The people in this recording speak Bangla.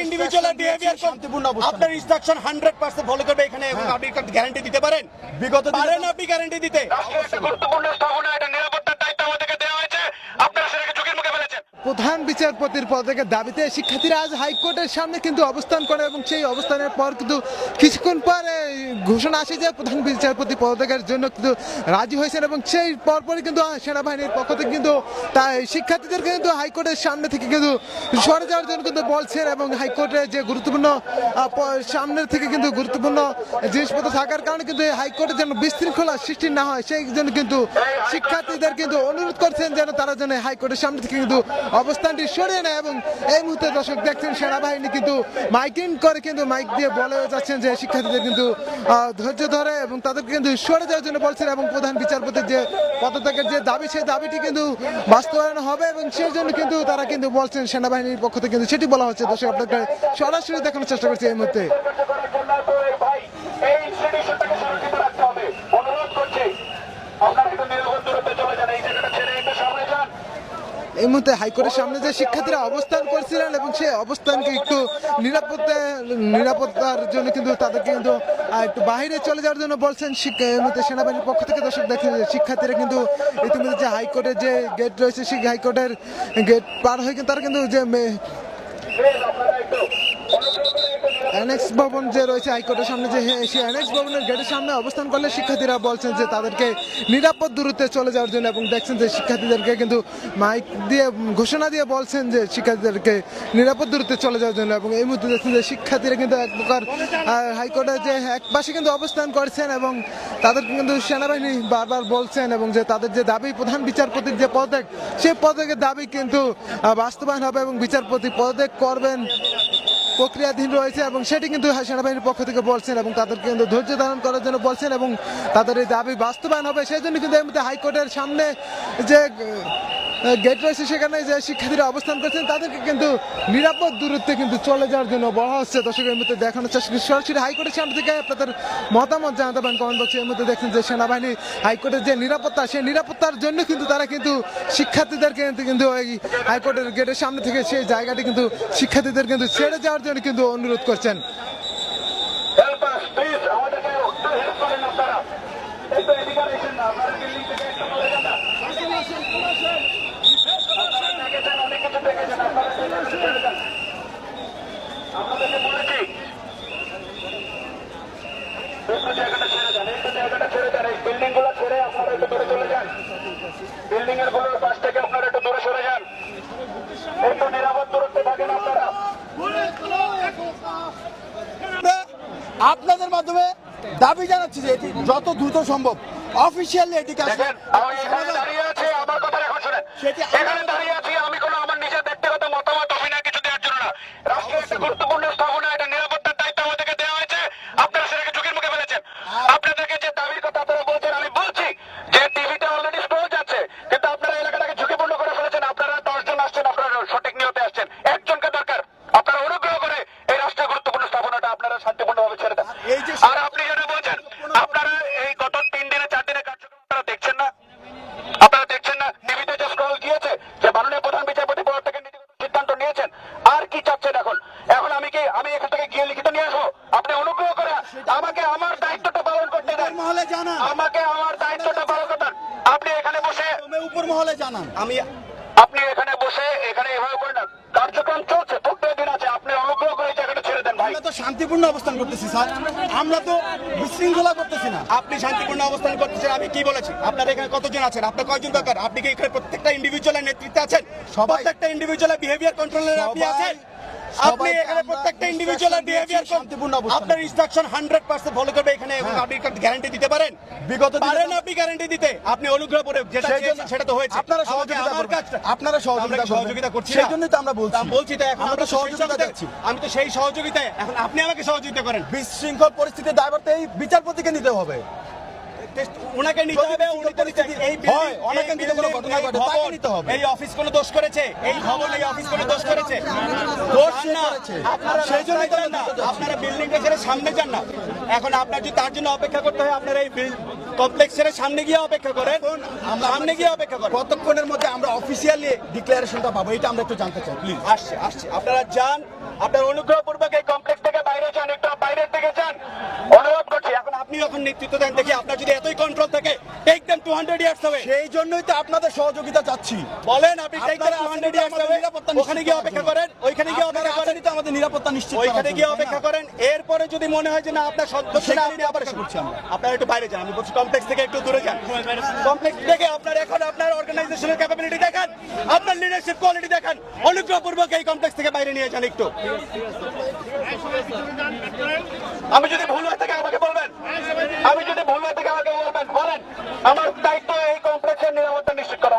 ইন্ডিভিজুয়াল বিহেভিয়ার শান্তিপূর্ণ অবস্থান আপনার ইনস্ট্রাকশন 100% ফলো করবে এখানে এবং আপনি গ্যারান্টি দিতে পারেন বিগত পারেন আপনি গ্যারান্টি দিতে গুরুত্বপূর্ণ স্থাপনা এটা নিরাপত্তার দায়িত্ব আমাদেরকে দেওয়া হয়েছে আপনারা সেটাকে ঝুঁকির মুখে ফেলেছেন প্রধান বিচারপতির পদত্যাগের দাবিতে শিক্ষার্থীরা আজ হাইকোর্টের সামনে কিন্তু অবস্থান করে এবং সেই অবস্থানের পর কিন্তু কিছুক্ষণ পরে ঘোষণা আসে যে প্রধান বিচারপতি পদত্যাগের জন্য কিন্তু রাজি হয়েছেন এবং সেই পরপরই কিন্তু সেনাবাহিনীর পক্ষ থেকে কিন্তু তাই শিক্ষার্থীদেরকে কিন্তু হাইকোর্টের সামনে থেকে কিন্তু সরে যাওয়ার জন্য কিন্তু বলছেন এবং হাইকোর্টের যে গুরুত্বপূর্ণ সামনের থেকে কিন্তু গুরুত্বপূর্ণ জিনিসপত্র থাকার কারণে কিন্তু হাইকোর্টের যেন বিশৃঙ্খলা সৃষ্টি না হয় সেই জন্য কিন্তু শিক্ষার্থীদের কিন্তু অনুরোধ করছেন যেন তারা যেন হাইকোর্টের সামনে থেকে কিন্তু অবস্থানটি সরিয়ে নেয় এবং এই মুহূর্তে দর্শক দেখছেন সেনাবাহিনী কিন্তু মাইকিং করে কিন্তু মাইক দিয়ে বলে যাচ্ছেন যে শিক্ষার্থীদের কিন্তু ধৈর্য ধরে এবং তাদেরকে কিন্তু সরে যাওয়ার জন্য বলছেন এবং প্রধান বিচারপতির যে পদত্যাগের যে দাবি সেই দাবিটি কিন্তু বাস্তবায়ন হবে এবং সেই জন্য কিন্তু তারা কিন্তু বলছেন সেনাবাহিনীর পক্ষ থেকে কিন্তু সেটি বলা হচ্ছে দর্শক আপনাকে সরাসরি দেখানোর চেষ্টা করছি এই মুহূর্তে এই মুহূর্তে হাইকোর্টের সামনে যে শিক্ষার্থীরা অবস্থান করছিলেন এবং সেই অবস্থানকে একটু নিরাপত্তার জন্য কিন্তু তাদেরকে কিন্তু একটু বাইরে চলে যাওয়ার জন্য বলছেন এই মুহূর্তে সেনাবাহিনীর পক্ষ থেকে দর্শক দেখেন শিক্ষার্থীরা কিন্তু ইতিমধ্যে যে হাইকোর্টের যে গেট রয়েছে সেই হাইকোর্টের গেট পার হয়ে কিন্তু তারা কিন্তু যে অ্যানেক্স ভবন যে রয়েছে হাইকোর্টের সামনে যে সেই অ্যানেক্স ভবনের গেটের সামনে অবস্থান করলে শিক্ষার্থীরা বলছেন যে তাদেরকে নিরাপদ দূরত্বে চলে যাওয়ার জন্য এবং দেখছেন যে শিক্ষার্থীদেরকে কিন্তু মাইক দিয়ে ঘোষণা দিয়ে বলছেন যে শিক্ষার্থীদেরকে নিরাপদ দূরত্বে চলে যাওয়ার জন্য এবং এই মুহূর্তে দেখছেন যে শিক্ষার্থীরা কিন্তু এক প্রকার হাইকোর্টের যে এক পাশে কিন্তু অবস্থান করছেন এবং তাদেরকে কিন্তু সেনাবাহিনী বারবার বলছেন এবং যে তাদের যে দাবি প্রধান বিচারপতির যে পদত্যাগ সেই পদত্যাগের দাবি কিন্তু বাস্তবায়ন হবে এবং বিচারপতি পদত্যাগ করবেন প্রক্রিয়াধীন রয়েছে এবং সেটি কিন্তু সেনাবাহিনীর পক্ষ থেকে বলছেন এবং তাদেরকে কিন্তু ধৈর্য ধারণ করার জন্য বলছেন এবং তাদের এই দাবি বাস্তবায়ন হবে সেই জন্য কিন্তু এই মুহূর্তে হাইকোর্টের সামনে যে গেট রয়েছে সেখানে যে শিক্ষার্থীরা অবস্থান করছেন তাদেরকে কিন্তু নিরাপদ দূরত্বে কিন্তু চলে যাওয়ার জন্য বলা হচ্ছে দর্শকের মধ্যে দেখানোর চেষ্টা সরাসরি হাইকোর্টের সামনে থেকে আপনাদের মতামত জানাতে পারেন কমেন্ট বক্সে। এর মধ্যে দেখছেন যে সেনাবাহিনী হাইকোর্টের যে নিরাপত্তা সেই নিরাপত্তার জন্য কিন্তু তারা কিন্তু শিক্ষার্থীদেরকে কিন্তু এই হাইকোর্টের গেটের সামনে থেকে সেই জায়গাটি কিন্তু শিক্ষার্থীদের কিন্তু ছেড়ে যাওয়ার জন্য কিন্তু অনুরোধ করছেন। আপনাদের মাধ্যমে দাবি জানাচ্ছি যে এটি যত দ্রুত সম্ভব অফিসিয়ালি এটি আমি কোনো আমার নিজের ব্যক্তিগত মতামত অভিনয় কিছু দেওয়ার জন্য না রাষ্ট্রের একটা গুরুত্বপূর্ণ স্থাপনা এটা নিরাপত্তার দায়িত্ব আমাদেরকে দেওয়া হয়েছে আপনারা সেটাকে ঝুঁকির মুখে ফেলেছেন আপনাদেরকে যে দাবির কথা আপনারা বলছেন আমি বলছি যে টিভিটা অলরেডি স্লো যাচ্ছে কিন্তু আপনারা এলাকাটাকে ঝুঁকিপূর্ণ করে ফেলেছেন আপনারা 10 জন আসছেন আপনারা সঠিক নিয়তে আসছেন একজনকে দরকার আপনারা অনুগ্রহ করে এই রাষ্ট্রের গুরুত্বপূর্ণ স্থাপনাটা আপনারা শান্তিপূর্ণভাবে ছেড়ে দেন আর আপনি যেটা বলছেন আপনারা এই গত 3 দিনে 4 দিনের কার্যক্রম আপনারা দেখছেন না টিভিতে যে স্ক্রল গিয়েছে যে মাননীয় প্রধান বিচারপতি পদ থেকে নীতিগত সিদ্ধান্ত নিয়েছেন আর কি চাচ্ছেন এখন আমি এখান থেকে গিয়ে লিখিত নিয়ে আসবো আপনি অনুগ্রহ করে আমাকে আমার দায়িত্বটা পালন করতে দেন আমাকে আমার দায়িত্বটা পালন করতেন আপনি এখানে বসে উপর মহলে জানান আপনি এখানে বসে এখানে এভাবে করেন না কার্যক্রম চলছে প্রত্যেক দিন আছে আপনি অনুগ্রহ করে জায়গাটা ছেড়ে দেন ভাই আমরা তো শান্তিপূর্ণ অবস্থান করতেছি স্যার আমরা তো বিশৃঙ্খলা করতেছি না আপনি শান্তিপূর্ণ অবস্থান করতেছেন আমি কি বলেছি আপনার এখানে কতজন আছেন আপনার কয়জন দরকার আপনি কি এখানে প্রত্যেকটা ইন্ডিভিজুয়ালের নেতৃত্বে আছেন প্রত্যেকটা ইন্ডিভিজুয়ালের বিহেভিয়ার কন্ট্রোলার আপনি আছেন আপনি এখানে প্রত্যেকটা ইন্ডিভিজুয়ালের বিহেভিয়ার শান্তিপূর্ণ অবস্থান আপনার ইনস্ট্রাকশন 100% ফলো করবে এখানে এবং আপনি গ্যারান্টি দিতে পারেন বিগত পারেন আপনি গ্যারান্টি দিতে আপনি অনুগ্রহ করে যেটা সেটা তো হয়েছে আপনারা সহযোগিতা করছেন সেই জন্যই তো আমরা বলছি তো এখন আমরা সহযোগিতা করছি আমি তো সেই সহযোগিতায় এখন আপনি আমাকে সহযোগিতা করেন বিশৃঙ্খল পরিস্থিতির দায়ভারটা এই বিচারপতিকে নিতে হবে উনাকে নিতে হবে এই অফিস কোনো দোষ করেছে এই ভবন এই অফিস কোনো দোষ করেছে দোষ না সেই জন্য আপনারা বিল্ডিংটা ছেড়ে সামনে যান না এখন আপনার যদি তার জন্য অপেক্ষা করতে হয় আপনারা এই কমপ্লেক্স ছেড়ে সামনে গিয়ে অপেক্ষা করেন কতক্ষণের মধ্যে আমরা অফিসিয়ালি ডিক্লারেশনটা পাবো এটা আমরা একটু জানতে চাই প্লিজ আসছে আপনারা যান আপনারা অনুগ্রহ নেতৃত্ব দেন দেখি। আপনার যদি এতই কন্ট্রোল থাকে, টেক দেম 200 ইয়ার্স হবে। সেই জন্যই তো আপনাদের সহযোগিতা চাচ্ছি। বলেন আপনি টেক দেম আপনারা 200 ইয়ার্স হবে, নিরাপত্তা ওখানে গিয়ে অপেক্ষা করেন, ওইখানে গিয়ে অপেক্ষা করেন, তো আমাদের নিরাপত্তা নিশ্চিত করার ওইখানে জন্য, গিয়ে তাই না? অপেক্ষা করেন। এরপরে যদি মনে হয় যে না আপনার সত্য সেখানে আপনি অপেক্ষা করছি আমরা। আপনারা একটু বাইরে যান, আমি বলছি কমপ্লেক্স থেকে একটু দূরে যান। কমপ্লেক্স থেকে আপনার এখন আপনার অর্গানাইজেশনের ক্যাপাবিলিটি দেখান, আপনার লিডারশিপ কোয়ালিটি দেখান, অনুগ্রহপূর্বক এই কমপ্লেক্স থেকে বাইরে নিয়ে যান একটু। আমি যদি ভুল হয়ে থাকে আমাকে বলবেন, আমি যদি ভুল হয়ে থাকে আমাকে বলবেন, বলেন। আমার দায়িত্ব এই কমপ্লেক্সের নিরাপত্তা নিশ্চিত করা।